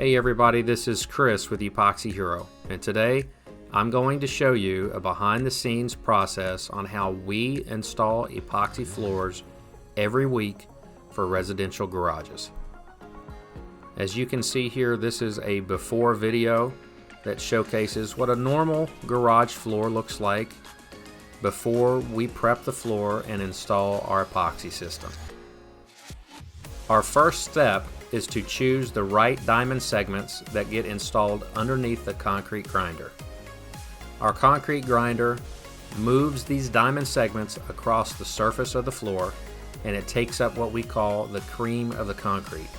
Hey everybody, this is Chris with Epoxy Hero, and today I'm going to show you a behind the scenes process on how we install epoxy floors every week for residential garages. As you can see here, this is a before video that showcases what a normal garage floor looks like before we prep the floor and install our epoxy system. Our first step is to choose the right diamond segments that get installed underneath the concrete grinder. Our concrete grinder moves these diamond segments across the surface of the floor, and it takes up what we call the cream of the concrete.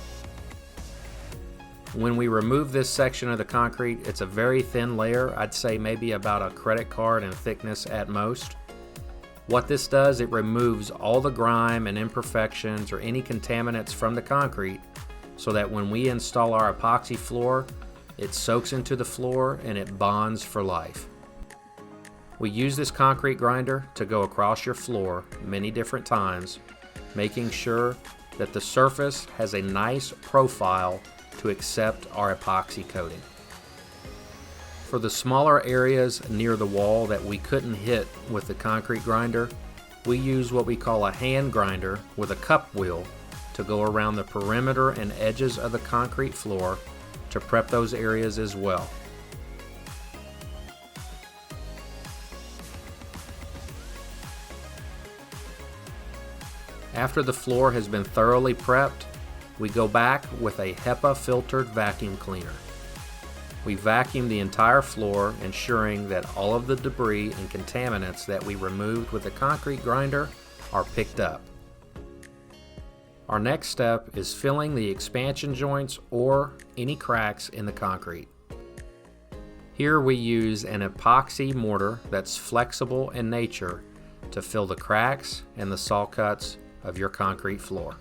When we remove this section of the concrete, it's a very thin layer, I'd say maybe about a credit card in thickness at most. What this does, it removes all the grime and imperfections or any contaminants from the concrete, so that when we install our epoxy floor, it soaks into the floor and it bonds for life. We use this concrete grinder to go across your floor many different times, making sure that the surface has a nice profile to accept our epoxy coating. For the smaller areas near the wall that we couldn't hit with the concrete grinder, we use what we call a hand grinder with a cup wheel to go around the perimeter and edges of the concrete floor to prep those areas as well. After the floor has been thoroughly prepped, we go back with a HEPA filtered vacuum cleaner. We vacuum the entire floor, ensuring that all of the debris and contaminants that we removed with the concrete grinder are picked up. Our next step is filling the expansion joints or any cracks in the concrete. Here we use an epoxy mortar that's flexible in nature to fill the cracks and the saw cuts of your concrete floor.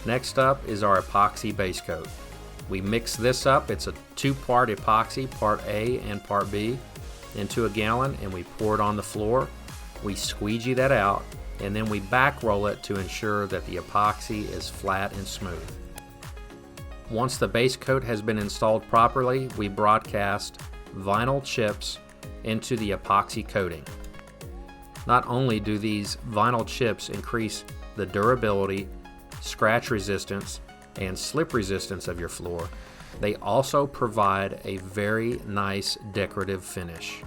Next up is our epoxy base coat. We mix this up, it's a two-part epoxy, part A and part B, into a gallon, and we pour it on the floor. We squeegee that out, and then we back roll it to ensure that the epoxy is flat and smooth. Once the base coat has been installed properly, we broadcast vinyl chips into the epoxy coating. Not only do these vinyl chips increase the durability, scratch resistance, and slip resistance of your floor, they also provide a very nice decorative finish.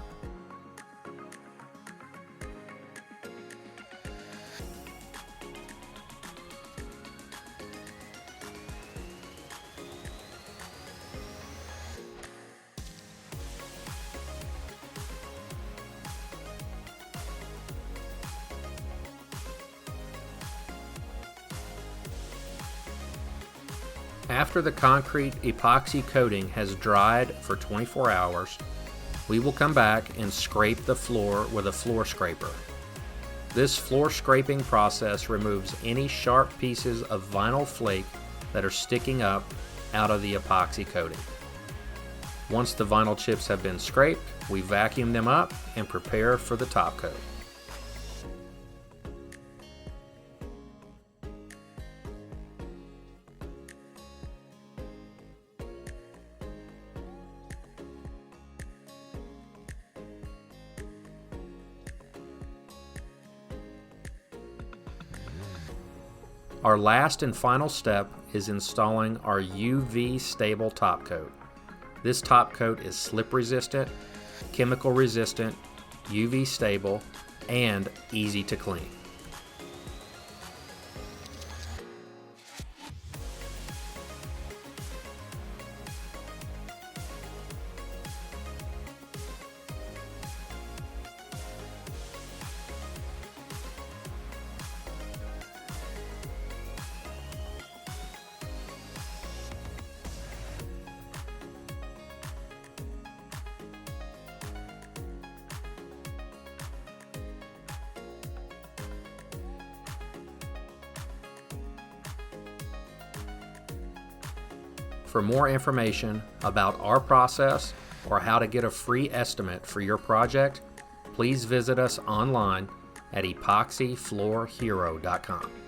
After the concrete epoxy coating has dried for 24 hours, we will come back and scrape the floor with a floor scraper. This floor scraping process removes any sharp pieces of vinyl flake that are sticking up out of the epoxy coating. Once the vinyl chips have been scraped, we vacuum them up and prepare for the top coat. Our last and final step is installing our UV stable top coat. This top coat is slip resistant, chemical resistant, UV stable, and easy to clean. For more information about our process or how to get a free estimate for your project, please visit us online at epoxyfloorhero.com.